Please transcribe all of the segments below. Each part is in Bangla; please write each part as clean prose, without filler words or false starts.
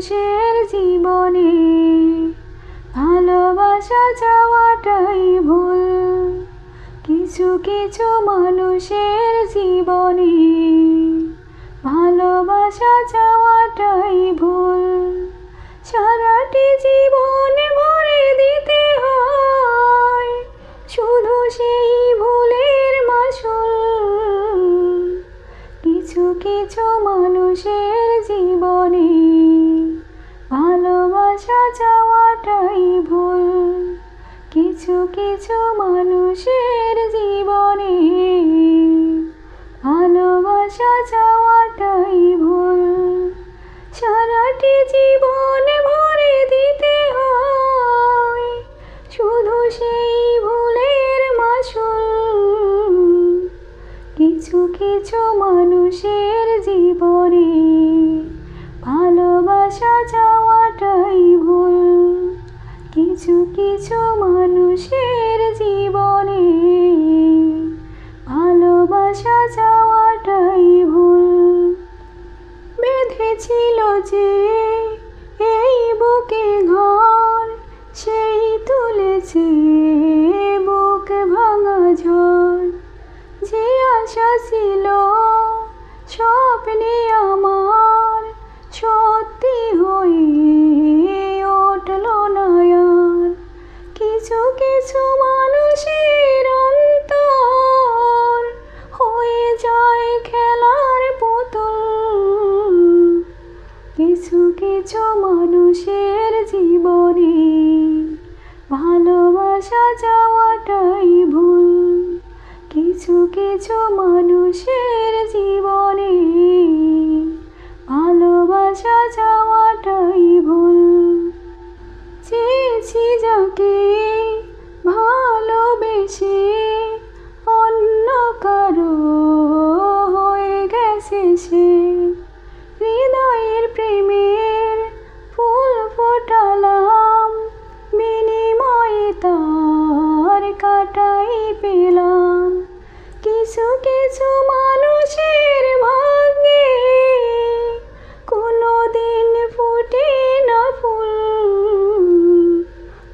মানুষের জীবনে ভালোবাসা চাওয়াটাই ভুল। কিছু কিছু মানুষের জীবনে ভালোবাসা চাওয়াটাই ভুল। সারাটি জীবন ভরে দিতে হয় শুধু সেই ভুলের মাসুল। কিছু কিছু মানুষের জীবনে ভালোবাসা চাওয়াটাই ভুল। কিছু কিছু মানুষের জীবনে ভালোবাসা চাওয়াটাই ভুল। সারাটি জীবন ভরে দিতে হয় শুধু সেই ভুলের মাসুল। কিছু কিছু মানুষের জীবনে ভালোবাসা চাওয়াটাই ভুল। কিছু কিছু মানুষের জীবনে ভালোবাসা চাওয়াটাই ভুল। বেঁধেছিল যে এই বুকে ঘর, সেই তুলেছে বুক ভাঙা ঝড়। যে আশা ছিল স্বপ্নে আমার, সত্যি হয়ে উঠল না আর। কিছু কিছু মানুষের অন্তর হয়ে যায় খেলার পুতুল। কিছু কিছু মানুষের জীবনে ভালোবাসা চাওয়াটাই ভুল। কিছু কিছু মানুষের জীবনে ভালোবাসা চাওয়াটাই ভুল। চেয়েছি যাকে ভালোবেসে অন্য কারো হয়ে গেছে সে। হৃদয়ের প্রেমের ফুল ফোটালাম, বিনিময়ে তার কাটাই পেলাম। কিছু কিছু মানুষের ভাগ্যে কোনোদিন ফুটে না ফুল।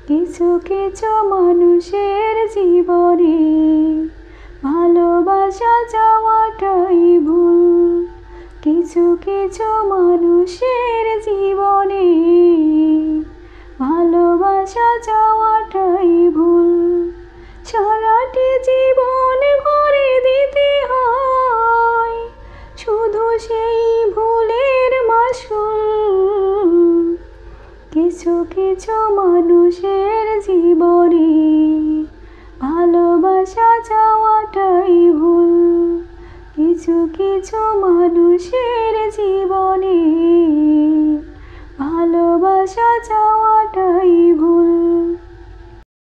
কিছু কিছু মানুষের জীবনে ভালোবাসা চাওয়াটাই ভুল। কিছু কিছু মানুষের জীবনে। ভালোবাসা চাওয়াটাই ভুল। সারাটি জীবন ভরে দিতে হয় শুধু সেই ভুলের মাসুল। কিছু কিছু মানুষের জীবনে ভালোবাসা চাওয়াটাই ভুল। কিছু কিছু মানুষের জীবনে ভালোবাসা চাওয়াটাই ভুল।